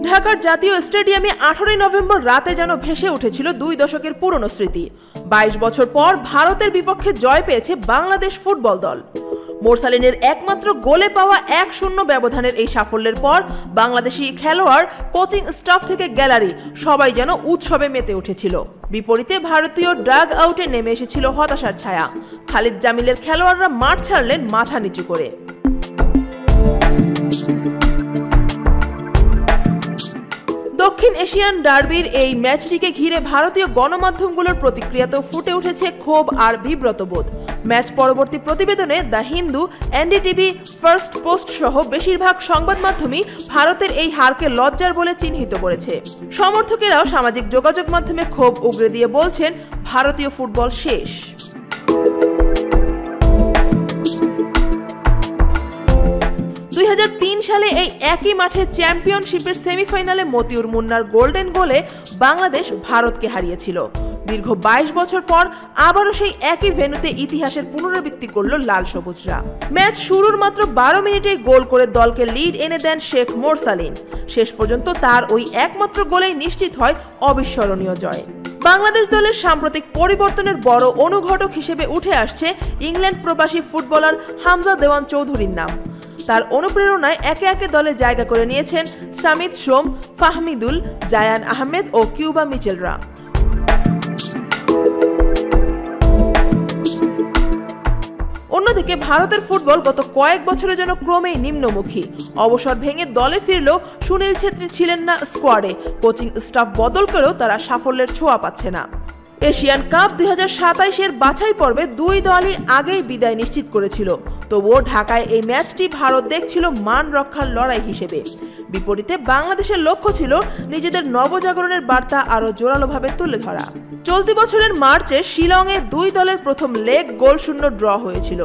ঢাকার জাতীয় স্টেডিয়ামে 18 নভেম্বর রাতে যেন ভেসে উঠেছিল 2 দশকের পুরনো স্মৃতি। 22 বছর পর ভারতের বিপক্ষে জয় পেয়েছে বাংলাদেশ ফুটবল দল। মোরসালিনের একমাত্র গোলে পাওয়া 1-0 ব্যবধানের এই সাফল্যের পর বাংলাদেশি খেলোয়াড়, কোচিং স্টাফ থেকে গ্যালারি সবাই যেন উৎসবে মেতে উঠেছিল। বিপরীতে ভারতীয় ড্রাগ আউটে নেমে এসেছিল হতাশার ছায়া। খালিদ জামিলের খেলোয়াড়রা মাঠ ছাড়লেন মাথা নিচু করে। দক্ষিণ এশিয়ান ডার্বির এই ম্যাচটিকে ঘিরে ভারতীয় গণমাধ্যমগুলোর প্রতিক্রিয়াতেও ফুটে উঠেছে ক্ষোভ আর বিব্রতবোধ। ম্যাচ পরবর্তী প্রতিবেদনে the Hindu, NDTV, first post সহ বেশিরভাগ সংবাদ মাধ্যমই ভারতের এই হারকে লজ্জার বলে চিহ্নিত করেছে। সমর্থকেরাও সামাজিক যোগাযোগ মাধ্যমে ক্ষোভ উগরে দিয়ে বলছেন, ভারতীয় ফুটবল শেষ। 2003 সালে এই একই মাঠে চ্যাম্পিয়নশিপের সেমিফাইনালে মতিউর মুন্নার গোল্ডেন গোলে বাংলাদেশ ভারতকে হারিয়েছিল। দীর্ঘ 22 বছর পর আবারও সেই একই ভেন্যুতে ইতিহাসের পুনরাবৃত্তি করল লাল সবুজরা। ম্যাচ শুরুর মাত্র 12 মিনিটেই গোল করে দলকে লিড এনে দেন শেখ মোরসালিন। শেষ পর্যন্ত তার ওই একমাত্র গোলেই নিশ্চিত হয় অবিস্মরণীয় জয়। বাংলাদেশ দলের সাম্প্রতিক পরিবর্তনের বড় অনুঘটক হিসেবে উঠে আসছে ইংল্যান্ড প্রবাসী ফুটবলার হামজা দেওয়ান চৌধুরীর নাম। তার অনুপ্রেরণায় একে একে দলে জায়গা করে নিয়েছেন সামিদ সোম, ফাহমিদুল, জায়ান আহমেদ ও কিউবা মিচেলরা। অন্যদিকে ভারতের ফুটবল গত কয়েক বছরের জন্য ক্রমেই নিম্নমুখী। অবসর ভেঙে দলে ফিরলেও সুনীল ছেত্রী ছিলেন না স্কোয়াডে। কোচিং স্টাফ বদল করেও তারা সাফল্যের ছোঁয়া পাচ্ছে না। এশিয়ান কাপ 2027-এর বাছাই পর্বে দুই দলই আগেই বিদায় নিশ্চিত করেছিল। তবুও ঢাকায় এই ম্যাচটি ভারত দেখছিল মান রক্ষার লড়াই হিসেবে। বিপরীতে বাংলাদেশের লক্ষ্য ছিল নিজেদের নবজাগরণের বার্তা আরও জোরালোভাবে তুলে ধরা। চলতি বছরের মার্চে শিলংয়ে দুই দলের প্রথম লেগ গোলশূন্য ড্র হয়েছিল।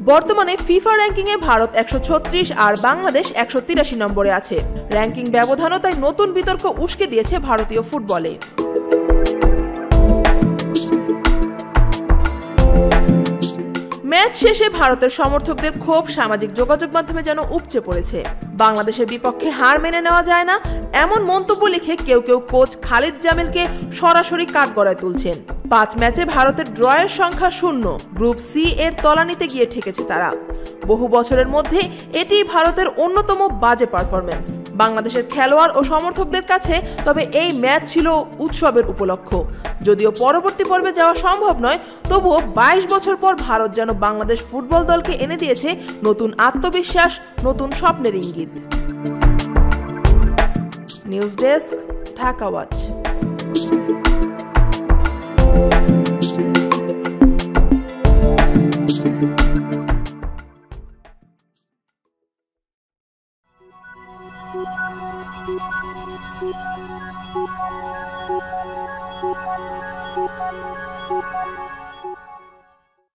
বর্তমানে ফিফা র্যাঙ্কিংয়ে ভারত 136 আর বাংলাদেশ 183 নম্বরে আছে। র্যাঙ্কিং ব্যবধানও তাই নতুন বিতর্ক উস্কে দিয়েছে ভারতীয় ফুটবলে। ম্যাচ শেষে ভারতের সমর্থকদের ক্ষোভ সামাজিক যোগাযোগ মাধ্যমে যেন উপচে পড়েছে। বাংলাদেশের বিপক্ষে হার মেনে নেওয়া যায় না এমন মন্তব্য লিখে কেউ কেউ কোচ খালিদ জামিলকে সরাসরি কাঠগড়ায় তুলছেন। 5 ম্যাচে ভারতের ড্রয়ের সংখ্যা 0। গ্রুপ সি এর তলানিতে গিয়ে ঠেকেছে তারা। বহু বছরের মধ্যে এটি ভারতের অন্যতম বাজে পারফরম্যান্স। বাংলাদেশের খেলোয়াড় ও সমর্থকদের কাছে তবে এই ম্যাচ ছিল উৎসবের উপলক্ষ। যদিও পরবর্তী পর্বে যাওয়া সম্ভব নয়, তবুও 22 বছর পর ভারত যেন বাংলাদেশ ফুটবল দলকে এনে দিয়েছে নতুন আত্মবিশ্বাস, নতুন স্বপ্নের ইঙ্গিত। News desk, Dhaka watch. Thank you.